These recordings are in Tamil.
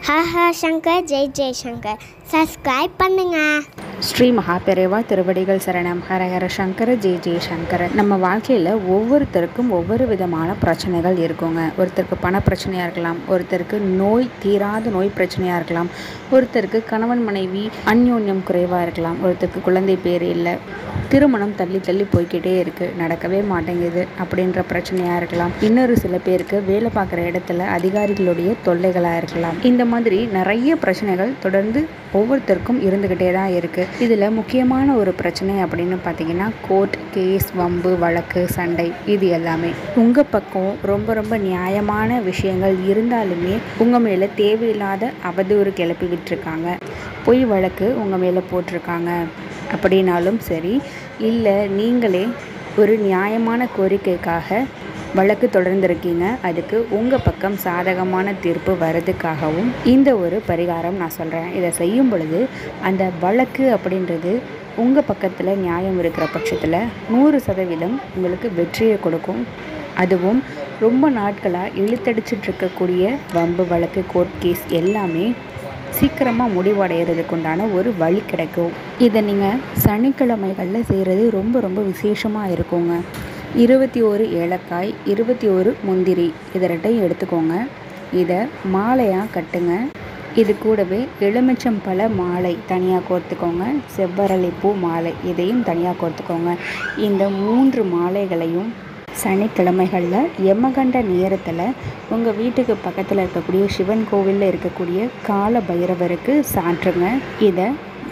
ஹஹா சங்கர் ஜெய் ஜெய்சங்கர் சப்ஸ்கிரைப் பண்ணுங்க. ஸ்ரீ மகாபெரிவா திருவடிகள் சரணம். ஹரஹர சங்கர ஜெய் ஜெய்சங்கர. நம்ம வாழ்க்கையில் ஒவ்வொருத்தருக்கும் ஒவ்வொரு விதமான பிரச்சனைகள் இருக்குங்க. ஒருத்தருக்கு பண பிரச்சனையாக இருக்கலாம், ஒருத்தருக்கு நோய் தீராத நோய் பிரச்சனையாக இருக்கலாம், ஒருத்தருக்கு கணவன் மனைவி அந்யோன்யம் குறைவாக இருக்கலாம், ஒருத்தருக்கு குழந்தை பேர் இல்லை, திருமணம் தள்ளி தள்ளி போய்கிட்டே இருக்குது, நடக்கவே மாட்டேங்குது அப்படின்ற பிரச்சனையாக இருக்கலாம். இன்னொரு சில பேருக்கு வேலை பார்க்குற இடத்துல அதிகாரிகளுடைய தொல்லைகளாக இருக்கலாம். இந்த மாதிரி நிறைய பிரச்சனைகள் தொடர்ந்து ஒவ்வொருத்தருக்கும் இருந்துக்கிட்டே தான் இருக்குது. இதில் முக்கியமான ஒரு பிரச்சனை அப்படின்னு பார்த்தீங்கன்னா கோர்ட் கேஸ், வம்பு வழக்கு, சண்டை, இது எல்லாமே உங்கள் பக்கம் ரொம்ப ரொம்ப நியாயமான விஷயங்கள் இருந்தாலுமே உங்கள் மேலே தேவையில்லாத அவதூறு கிளப்பி விட்டுருக்காங்க, பொய் வழக்கு உங்கள் மேலே போட்டிருக்காங்க அப்படின்னாலும் சரி, இல்லை நீங்களே ஒரு நியாயமான கோரிக்கைக்காக வழக்கு தொடர்ந்துருக்கீங்க, அதுக்கு உங்கள் பக்கம் சாதகமான தீர்ப்பு வர்றதுக்காகவும் இந்த ஒரு பரிகாரம் நான் சொல்கிறேன். இதை செய்யும் பொழுது அந்த வழக்கு அப்படின்றது உங்கள் பக்கத்தில் நியாயம் இருக்கிற பட்சத்தில் 100% உங்களுக்கு வெற்றியை கொடுக்கும். அதுவும் ரொம்ப நாட்களாக இழுத்தடிச்சிட்டு இருக்கக்கூடிய வம்பு வழக்கு, கோர்ட் கேஸ் எல்லாமே சீக்கிரமாக முடிவடைகிறதுக்கு உண்டான ஒரு வழி கிடைக்கும். இதை நீங்கள் சனிக்கிழமைகளில் செய்கிறது ரொம்ப ரொம்ப விசேஷமாக இருக்குங்க. 21 ஏலக்காய், 21 முந்திரி, இதை ரெண்டையும் எடுத்துக்கோங்க. இதை மாலையாக கட்டுங்க. இது கூடவே எலுமிச்சம்பழ மாலை தனியாக கோர்த்துக்கோங்க, செவ்வரளிப்பூ மாலை இதையும் தனியாக கோர்த்துக்கோங்க. இந்த 3 மாலைகளையும் சனிக்கிழமைகளில் யமகண்ட நேரத்தில் உங்கள் வீட்டுக்கு பக்கத்தில் இருக்கக்கூடிய சிவன் கோவிலில் இருக்கக்கூடிய கால பைரவருக்கு சாற்றுங்க. இதை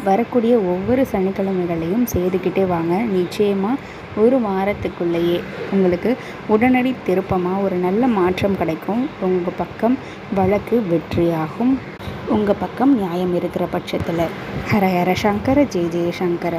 வரக்கூடிய ஒவ்வொரு சனிக்கிழமைகளையும் செய்துக்கிட்டே வாங்க. நிச்சயமாக ஒரு வாரத்துக்குள்ளேயே உங்களுக்கு உடனடி திருப்பமாக ஒரு நல்ல மாற்றம் கிடைக்கும். உங்கள் பக்கம் வழக்கு வெற்றியாகும், உங்கள் பக்கம் நியாயம் இருக்கிற பட்சத்தில். ஹர ஹர சங்கர ஜெய ஜெய சங்கர.